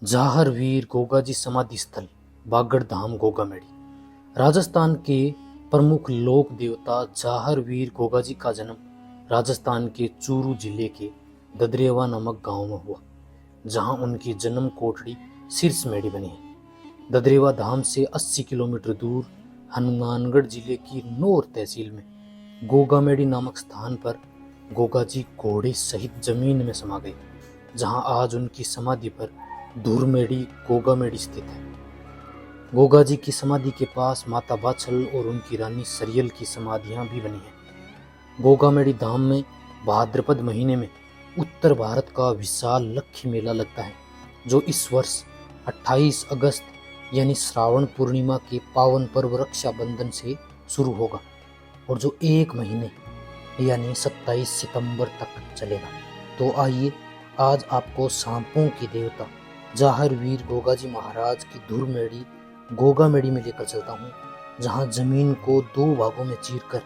जाहर वीर गोगाजी समाधि स्थल बागड़ धाम गोगामेड़ी। राजस्थान के प्रमुख लोक देवता जाहर वीर गोगाजी का जन्म राजस्थान के चूरू जिले के ददरेवा नामक गांव में हुआ, जहां उनकी जन्म कोठड़ी सिरसमेड़ी बनी है। ददरेवा धाम से 80 किलोमीटर दूर हनुमानगढ़ जिले की नौर तहसील में गोगामेड़ी नामक स्थान पर गोगाजी घोड़े सहित जमीन में समा गए, जहां आज उनकी समाधि पर धूरमेड़ी गोगामेड़ी स्थित है। गोगाजी की समाधि के पास माता बाछल और उनकी रानी सरियल की समाधियां भी बनी हैं। गोगामेड़ी धाम में भाद्रपद महीने में उत्तर भारत का विशाल लक्खी मेला लगता है, जो इस वर्ष 28 अगस्त यानी श्रावण पूर्णिमा के पावन पर्व रक्षाबंधन से शुरू होगा और जो एक महीने यानी 27 सितंबर तक चलेगा। तो आइए आज आपको सांपों के देवता जाहर वीर गोगाजी महाराज की धूरमेड़ी गोगामेड़ी में लेकर चलता हूँ, जहाँ जमीन को 2 भागों में चीरकर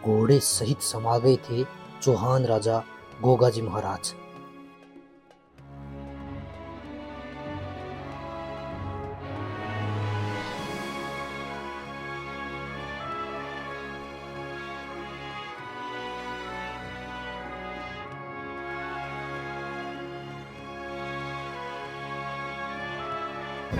घोड़े सहित समा गए थे चौहान राजा गोगाजी महाराज।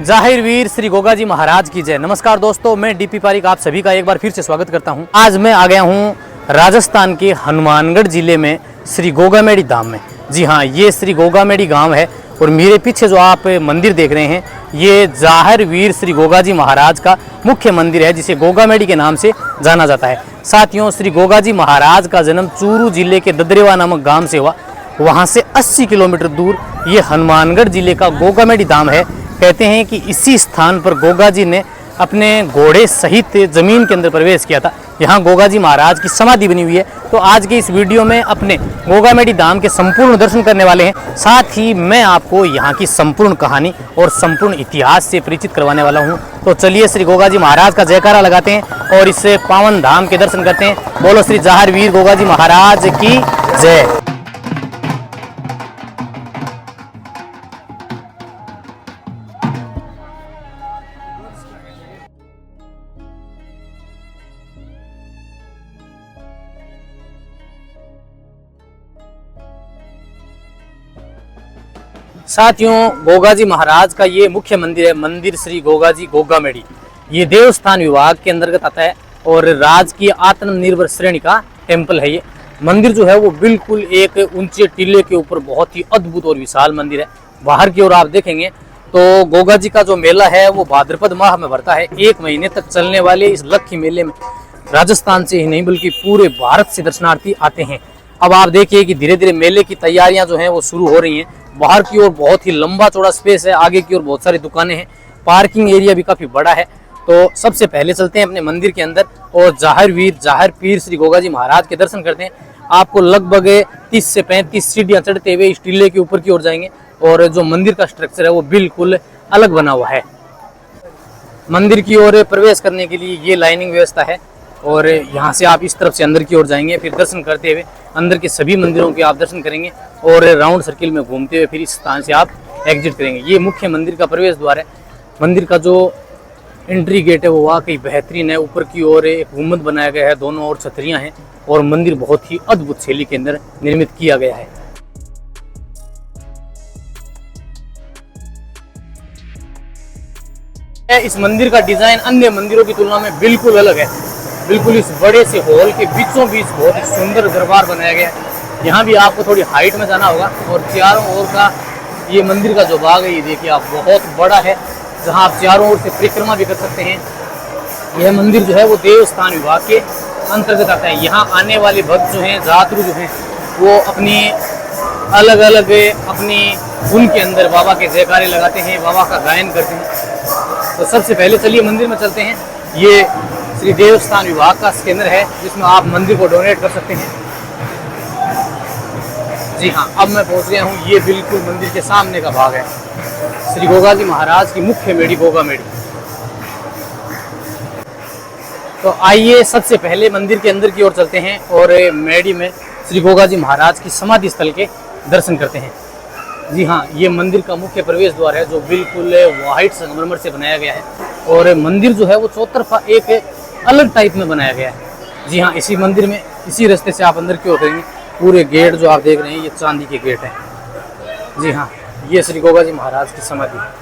जाहिर वीर श्री गोगाजी महाराज की जय। नमस्कार दोस्तों, मैं डीपी पारिक आप सभी का एक बार फिर से स्वागत करता हूं। आज मैं आ गया हूं राजस्थान के हनुमानगढ़ जिले में श्री गोगामेड़ी धाम में। जी हां, ये श्री गोगामेड़ी गांव है और मेरे पीछे जो आप मंदिर देख रहे हैं ये जाहिर वीर श्री गोगाजी महाराज का मुख्य मंदिर है, जिसे गोगामेड़ी के नाम से जाना जाता है। साथियों, श्री गोगाजी महाराज का जन्म चूरू जिले के ददरेवा नामक गाँव से हुआ। वहाँ से 80 किलोमीटर दूर ये हनुमानगढ़ जिले का गोगामेड़ी धाम है। कहते हैं कि इसी स्थान पर गोगाजी ने अपने घोड़े सहित जमीन के अंदर प्रवेश किया था। यहाँ गोगाजी महाराज की समाधि बनी हुई है। तो आज के इस वीडियो में अपने गोगामेड़ी धाम के संपूर्ण दर्शन करने वाले हैं। साथ ही मैं आपको यहाँ की संपूर्ण कहानी और संपूर्ण इतिहास से परिचित करवाने वाला हूँ। तो चलिए श्री गोगाजी महाराज का जयकारा लगाते हैं और इस पावन धाम के दर्शन करते हैं। बोलो श्री जाहर वीर गोगाजी महाराज की जय। साथियों, गोगाजी महाराज का ये मुख्य मंदिर है, मंदिर श्री गोगाजी गोगामेड़ी। ये देवस्थान विभाग के अंतर्गत आता है और राज की आत्मनिर्भर श्रेणी का टेम्पल है। ये मंदिर जो है वो बिल्कुल एक ऊंचे टीले के ऊपर बहुत ही अद्भुत और विशाल मंदिर है। बाहर की ओर आप देखेंगे तो गोगाजी का जो मेला है वो भाद्रपद माह में भरता है। 1 महीने तक चलने वाले इस लक्खी मेले में राजस्थान से ही नहीं बल्कि पूरे भारत से दर्शनार्थी आते हैं। अब आप देखिए कि धीरे धीरे मेले की तैयारियां जो हैं वो शुरू हो रही हैं। बाहर की ओर बहुत ही लंबा चौड़ा स्पेस है, आगे की ओर बहुत सारी दुकानें हैं, पार्किंग एरिया भी काफी बड़ा है। तो सबसे पहले चलते हैं अपने मंदिर के अंदर और जाहिर पीर श्री गोगाजी महाराज के दर्शन करते हैं। आपको लगभग 30 से 35 सीढ़ियां चढ़ते हुए इस टीले के ऊपर की ओर जाएंगे और जो मंदिर का स्ट्रक्चर है वो बिल्कुल अलग बना हुआ है। मंदिर की ओर प्रवेश करने के लिए ये लाइनिंग व्यवस्था है और यहाँ से आप इस तरफ से अंदर की ओर जाएंगे। फिर दर्शन करते हुए अंदर के सभी मंदिरों के आप दर्शन करेंगे और राउंड सर्किल में घूमते हुए फिर इस स्थान से आप एग्जिट करेंगे। ये मुख्य मंदिर का प्रवेश द्वार है। मंदिर का जो एंट्री गेट है वो वाकई बेहतरीन है। ऊपर की ओर एक गुम्बद बनाया गया है, दोनों ओर छतरियां हैं और मंदिर बहुत ही अद्भुत शैली के अंदर निर्मित किया गया है। इस मंदिर का डिजाइन अन्य मंदिरों की तुलना में बिल्कुल अलग है। बिल्कुल इस बड़े से हॉल के बीचों बीच बहुत ही सुंदर दरबार बनाया गया है। यहाँ भी आपको थोड़ी हाइट में जाना होगा और चारों ओर का ये मंदिर का जो भाग है ये देखिए आप बहुत बड़ा है, जहाँ आप चारों ओर से परिक्रमा भी कर सकते हैं। यह मंदिर जो है वो देवस्थान विभाग के अंतर्गत आता है। यहाँ आने वाले भक्त जो हैं, जातरू जो हैं, वो अपनी अलग अलग अपनी धुन के अंदर बाबा के जयकारे लगाते हैं, बाबा का गायन करते हैं। तो सबसे पहले चलिए मंदिर में चलते हैं। ये श्री देवस्थान विभाग का स्कैनर है जिसमें आप मंदिर को डोनेट कर सकते हैं। जी हाँ, अब मैं पहुंच गया हूँ। ये बिल्कुल मंदिर के सामने का भाग है, श्री गोगाजी महाराज की मुख्य मेड़ी गोगामेड़ी। तो आइए सबसे पहले मंदिर के अंदर की ओर चलते हैं और मेड़ी में श्री गोगाजी महाराज की समाधि स्थल के दर्शन करते हैं। जी हाँ, ये मंदिर का मुख्य प्रवेश द्वार है जो बिल्कुल वाइट संगमरमर से बनाया गया है और मंदिर जो है वो चौतरफा एक अलग टाइप में बनाया गया है। जी हाँ, इसी मंदिर में इसी रास्ते से आप अंदर की ओर करेंगे, पूरे गेट जो आप देख रहे हैं ये चांदी के गेट हैं। जी हाँ, ये श्री गोगा जी महाराज की समाधि है।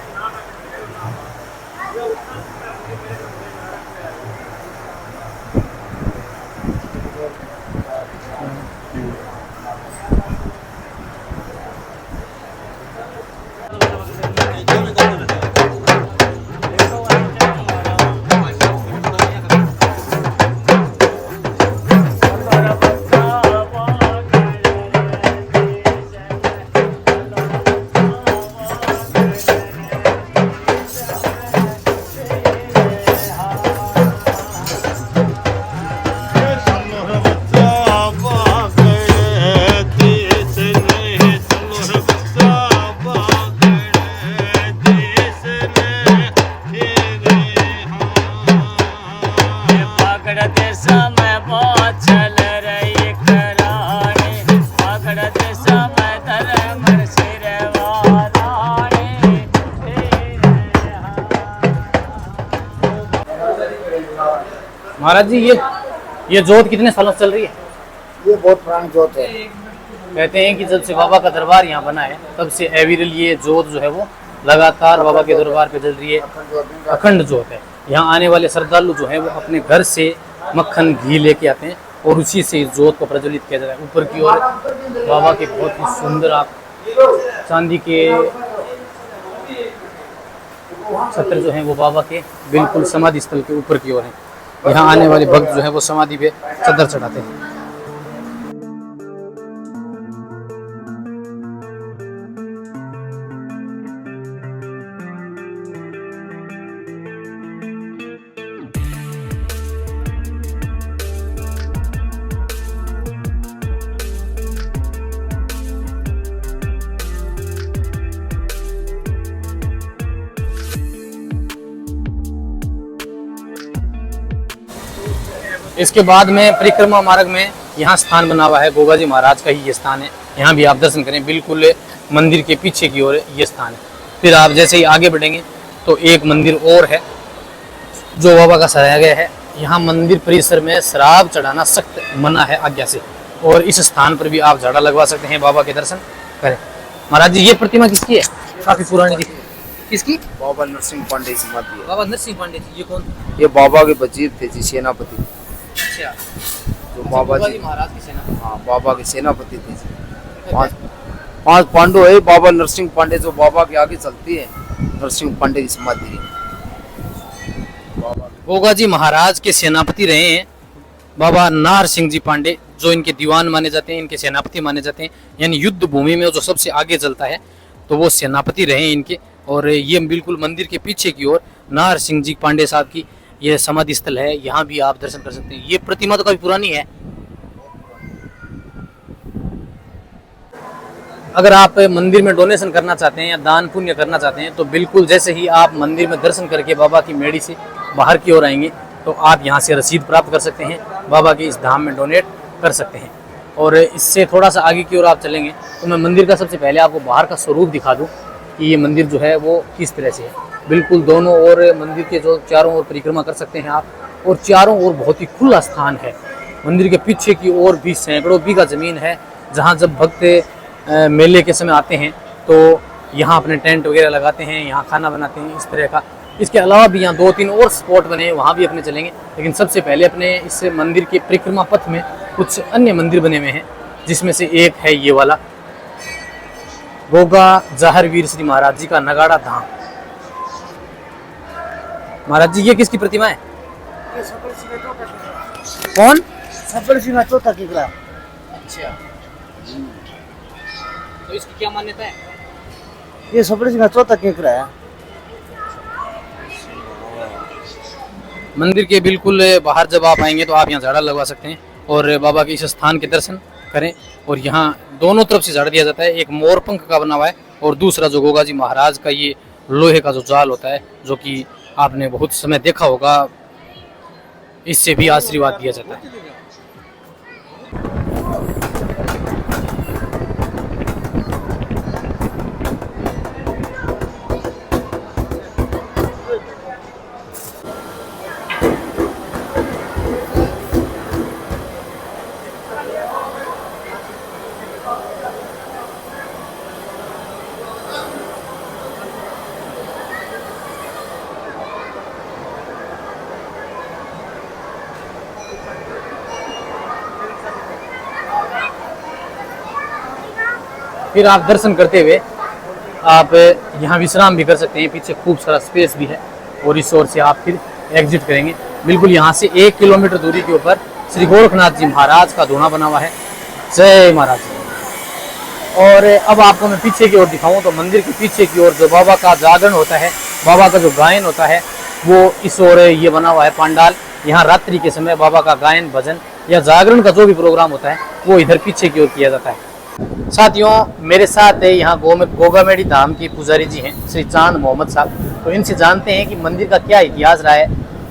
महाराज जी ये जोत कितने सालों से चल रही है? ये बहुत पुरानी जोत है। कहते हैं कि जब से बाबा का दरबार यहाँ बना है तब से एविरल ये जोत जो है वो लगातार बाबा के दरबार पे जल रही है, अखंड जोत है। यहाँ आने वाले श्रद्धालु जो है वो अपने घर से मक्खन घी लेके आते हैं और उसी से इस जोत को प्रज्वलित किया जाता है। ऊपर की ओर बाबा के बहुत ही सुंदर आप चांदी के छत्र जो है वो बाबा के बिल्कुल समाधि स्थल के ऊपर की ओर है। यहाँ आने वाले भक्त जो है वो समाधि पे चद्दर चढ़ाते हैं। इसके बाद में परिक्रमा मार्ग में यहाँ स्थान बना हुआ है, गोगा जी महाराज का ही ये स्थान है। यहाँ भी आप दर्शन करें, बिल्कुल मंदिर के पीछे की ओर ये स्थान है। फिर आप जैसे ही आगे बढ़ेंगे तो एक मंदिर और है जो बाबा का सराया गया है। यहाँ मंदिर परिसर में शराब चढ़ाना सख्त मना है आज्ञा से, और इस स्थान पर भी आप झाड़ा लगवा सकते हैं, बाबा के दर्शन करें। महाराज जी ये प्रतिमा किसकी है? काफी पुरानी दिखी। किसकी? बाबा नरसिंह पांडे समाधि है। बाबा नरसिंह पांडे जी, ये कौन? ये बाबा के वजीर थे जी, सेनापति। अच्छा, जो बाबा जी महाराज की सेना। हाँ, बाबा के सेनापति थे जी। पांच पांडव है। बाबा नरसिंह पांडे जो बाबा के आगे चलती है, नरसिंह पांडे की समाधि है। गोगा जी महाराज के सेनापति रहे हैं बाबा नार सिंह जी पांडे, जो इनके दीवान माने जाते हैं, इनके सेनापति माने जाते हैं। यानी युद्ध भूमि में जो सबसे आगे चलता है तो वो सेनापति रहे हैं इनके। और ये बिल्कुल मंदिर के पीछे की ओर नार सिंह जी पांडे साहब की ये समाधि स्थल है। यहाँ भी आप दर्शन कर सकते हैं। ये प्रतिमा तो काफी पुरानी है। अगर आप मंदिर में डोनेशन करना चाहते हैं या दान पुण्य करना चाहते हैं तो बिल्कुल जैसे ही आप मंदिर में दर्शन करके बाबा की मेड़ी से बाहर की ओर आएंगे तो आप यहाँ से रसीद प्राप्त कर सकते हैं, बाबा के इस धाम में डोनेट कर सकते हैं। और इससे थोड़ा सा आगे की ओर आप चलेंगे तो मैं मंदिर का सबसे पहले आपको बाहर का स्वरूप दिखा दूँ कि ये मंदिर जो है वो किस तरह से है। बिल्कुल दोनों ओर मंदिर के जो चारों ओर परिक्रमा कर सकते हैं आप, और चारों ओर बहुत ही खुला स्थान है। मंदिर के पीछे की ओर भी सैकड़ों बीघा जमीन है, जहाँ जब भक्त मेले के समय आते हैं तो यहाँ अपने टेंट वगैरह लगाते हैं, यहाँ खाना बनाते हैं, इस तरह का। इसके अलावा भी यहाँ 2-3 और स्पॉट बने हैं, वहाँ भी अपने चलेंगे। लेकिन सबसे पहले अपने इस मंदिर के परिक्रमा पथ में कुछ अन्य मंदिर बने हुए हैं, जिसमें से एक है ये वाला गोगा जाहर वीर श्री महाराज जी का नगाड़ा धाम। महाराज जी ये किसकी प्रतिमा है? कौन? सफल सिंह चौथा किला। अच्छा, तो इसकी क्या मान्यता है? ये सफल सिंह चौथा किला है। मंदिर के बिल्कुल बाहर जब आप आएंगे तो आप यहाँ झाड़ा लगवा सकते हैं और बाबा के इस स्थान के दर्शन करें। और यहाँ दोनों तरफ से झाड़ा दिया जाता है, एक मोर पंख का बना हुआ है और दूसरा जो गोगा जी महाराज का ये लोहे का जो जाल होता है, जो कि आपने बहुत समय देखा होगा, इससे भी आशीर्वाद दिया जाता है। फिर आप दर्शन करते हुए आप यहाँ विश्राम भी कर सकते हैं। पीछे खूब सारा स्पेस भी है और इस ओर से आप फिर एग्जिट करेंगे। बिल्कुल यहाँ से 1 किलोमीटर दूरी के ऊपर श्री गोरखनाथ जी महाराज का धोना बना हुआ है। जय महाराज। और अब आपको मैं पीछे की ओर दिखाऊं तो मंदिर के पीछे की ओर जो बाबा का जागरण होता है, बाबा का जो गायन होता है, वो इस ओर ये बना हुआ है पंडाल। यहाँ रात्रि के समय बाबा का गायन भजन या जागरण का जो भी प्रोग्राम होता है वो इधर पीछे की ओर किया जाता है। साथियों, मेरे साथ यहाँ गोगामेड़ी धाम के पुजारी जी हैं श्री चांद मोहम्मद साहब। तो इनसे जानते हैं कि मंदिर का क्या इतिहास रहा है।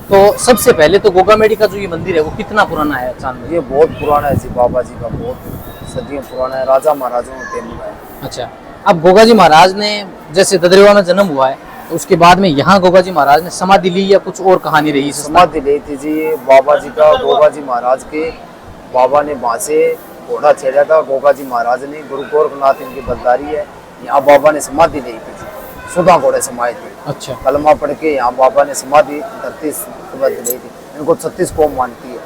तो सबसे पहले तो गोगामेड़ी का जो ये मंदिर है वो कितना पुराना है चांद? ये बहुत पुराना है जी, बाबा जी का बहुत सदियों पुराना है, राजा महाराजों का टेम्पल है। अच्छा, अब गोगा जी महाराज ने जैसे ददरेवा में जन्म हुआ है तो उसके बाद में यहाँ गोगा जी महाराज ने समाधि ली या कुछ और कहानी रही? समाधि ली थी जी बाबा जी का। गोगा जी महाराज के बाबा ने वहाँ से घोड़ा छेड़ा था। गोगा जी महाराज ने, गुरु गोरखनाथ इनकी बलदारी है, यहाँ बाबा ने समाधि ली थी जी, 14 घोड़े समाये थे। अच्छा, कलमा पढ़ के यहाँ बाबा ने समाधि धरती ली थी। इनको 36 कौम मानती है,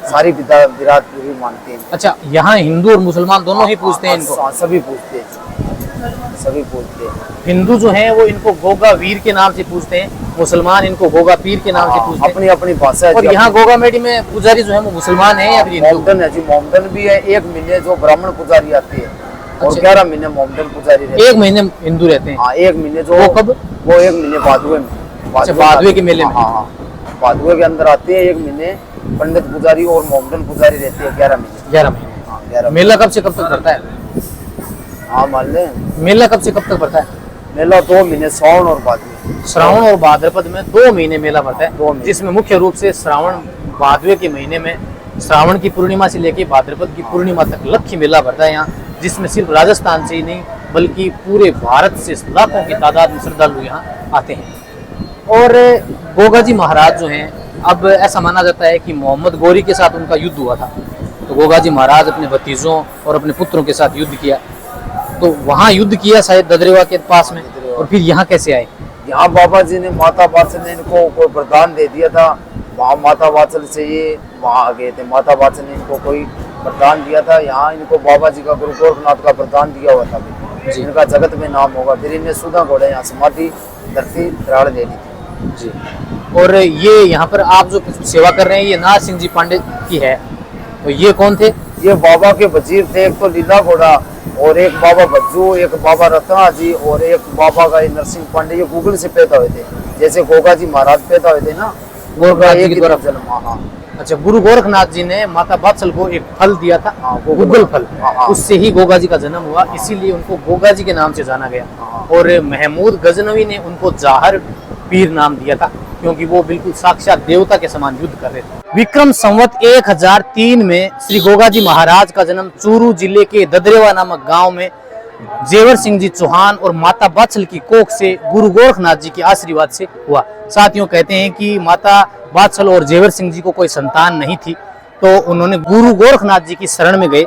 सारी बिरादरी मानती है। अच्छा, यहाँ हिंदू और मुसलमान दोनों ही पूजते हैं इनको? सभी पूजते हैं, सभी पूजते हैं। हिंदू जो है वो इनको गोगा वीर के नाम से पूजते हैं, मुसलमान इनको गोगा पीर के नाम से पूजते हैं। अपनी अपनी भाषा है। और यहाँ गोगामेड़ी में पुजारी जो है वो मुसलमान है या फिर हिंदू? मोमडन है जी, मोमडन भी है। 1 महीने जो ब्राह्मण पुजारी आती है और 11 महीने मोमडन पुजारी रहते हैं। 1 महीने हिंदू रहते हैं? हाँ, 1 महीने जो। वो कब? वो 1 महीने भादुए में। अच्छा, भादुए के मेले में? हाँ, भादुए के अंदर आते हैं 1 महीने पंडित पुजारी और मोमडन पुजारी रहते हैं 11 महीने। 11 महीने। हाँ, 11। मेला कब से कब तक पड़ता है? हाँ, मान लें मेला कब से कब तक पड़ता है? मेला 2 महीने, श्रावण और भादवे। श्रावण और भाद्रपद में 2 महीने मेला पड़ता है, 2 महीने। जिसमें मुख्य रूप से श्रावण भादवे के महीने में श्रावण की पूर्णिमा से लेकर भाद्रपद की पूर्णिमा तक लक्ष्य मेला पड़ता है यहाँ, जिसमें सिर्फ राजस्थान से ही नहीं बल्कि पूरे भारत से लाखों की तादाद में श्रद्धालु यहाँ आते हैं। और गोगा जी महाराज जो हैं, अब ऐसा माना जाता है कि मोहम्मद गोरी के साथ उनका युद्ध हुआ था, तो गोगा जी महाराज अपने भतीजों और अपने पुत्रों के साथ युद्ध किया। तो वहाँ युद्ध किया शायद ददरेवा के पास में, और फिर यहाँ कैसे आए? यहाँ बाबा जी ने, माता वात्सल ने इनको कोई वरदान दे दिया था। वहाँ माता वात्सल से ये वहाँ आ गए थे। माता वात्सल ने इनको कोई वरदान दिया था। यहाँ इनको बाबा जी का, गुरु गोरखनाथ का वरदान दिया हुआ था जी, इनका जगत में नाम होगा। फिर इन्हें 14 घोड़े यहाँ समाधि धरती द्राड़ ले ली थी जी। और ये यहाँ पर आप जो सेवा कर रहे हैं ये नाथ सिंह जी पांडे की है, तो ये कौन थे? ये बाबा के वजीर थे। एक तो लीला घोड़ा और एक बाबा बज्जू, एक बाबा रत्ना जी और एक बाबा का नरसिंह पांडे। ये गूगल से पैदा हुए थे, जैसे गोगा जी महाराज पैदा हुए थे ना, गोरखनाथ जी एक की ही तरफ जन्म। हाँ, अच्छा, गुरु गोरखनाथ जी ने माता वात्सल को एक फल दिया था, गुगल फल, उससे ही गोगा जी का जन्म हुआ, इसीलिए उनको गोगा जी के नाम से जाना गया। और महमूद गजनवी ने उनको जाहर पीर नाम दिया था, क्योंकि वो बिल्कुल साक्षात देवता के समान युद्ध कर रहे थे। विक्रम संवत 1003 में श्री गोगा जी महाराज का जन्म चूरू जिले के ददरेवा नामक गांव में जेवर सिंह जी चौहान और माता वात्सल की कोख से गुरु गोरखनाथ जी के आशीर्वाद से हुआ। साथियों, कहते हैं कि माता वात्सल और जेवर सिंह जी को कोई संतान नहीं थी, तो उन्होंने गुरु गोरखनाथ जी की शरण में गए।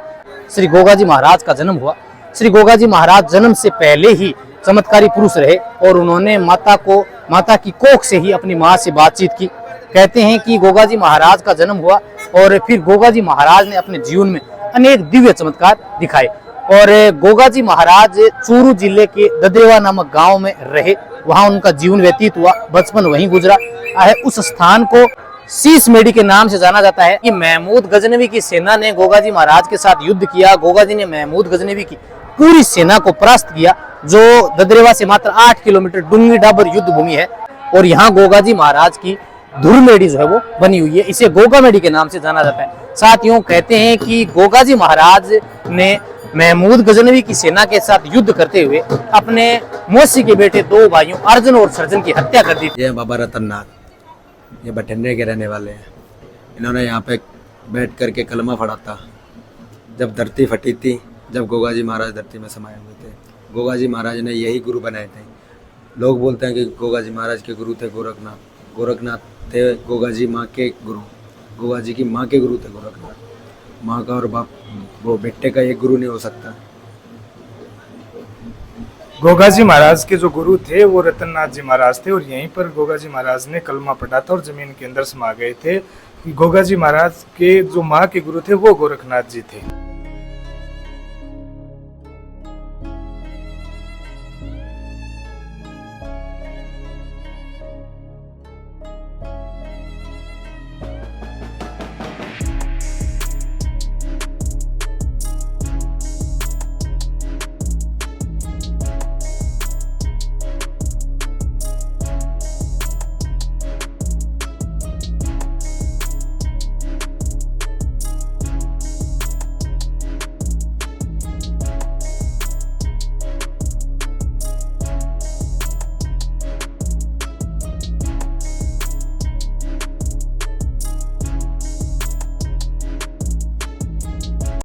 श्री गोगा जी महाराज का जन्म हुआ। श्री गोगा जी महाराज जन्म से पहले ही चमत्कारी पुरुष रहे और उन्होंने माता की कोख से ही अपनी माँ से बातचीत की। कहते हैं कि गोगा जी महाराज का जन्म हुआ और फिर गोगा जी महाराज ने अपने जीवन में अनेक दिव्य चमत्कार दिखाए। और गोगा जी महाराज चूरू जिले के ददरेवा नामक गांव में रहे, वहां उनका जीवन व्यतीत हुआ, बचपन वहीं गुजरा है। उस स्थान को शीश मेडी के नाम से जाना जाता है कि महमूद गजनवी की सेना ने गोगा जी महाराज के साथ युद्ध किया। गोगा जी ने महमूद गजनवी की पूरी सेना को परास्त किया, जो ददरेवा से मात्र 8 किलोमीटर डूंगी डाबर युद्ध भूमि है। और यहाँ गोगा जी महाराज की धुरमेड़ी जो है वो बनी हुई है, इसे गोगामेड़ी के नाम से जाना जाता है। साथियों, कहते हैं कि गोगा जी महाराज ने महमूद गजनवी की सेना के साथ युद्ध करते हुए अपने मौसी के बेटे 2 भाइयों अर्जुन और सर्जन की हत्या कर दी। ये बाबा रतननाथ, ये बठिंडे के रहने वाले हैं। इन्होंने यहाँ पे बैठ करके कलमा पढ़ा था जब धरती फटी थी, जब गोगा जी महाराज धरती में समाये हुए थे। गोगा जी महाराज ने यही गुरु बनाए थे। लोग बोलते हैं कि गोगा जी महाराज के गुरु थे गोरखनाथ। गोरखनाथ थे गोगा जी माँ के गुरु, गोगा जी की माँ के गुरु थे गोरखनाथ। माँ का और बाप वो बेटे का एक गुरु नहीं हो सकता। गोगा जी महाराज के जो गुरु थे वो रतननाथ जी महाराज थे और यहीं पर गोगा जी महाराज ने कलमा पढ़ा था और जमीन के अंदर समा गए थे। गोगा जी महाराज के जो माँ के गुरु थे वो गोरखनाथ जी थे।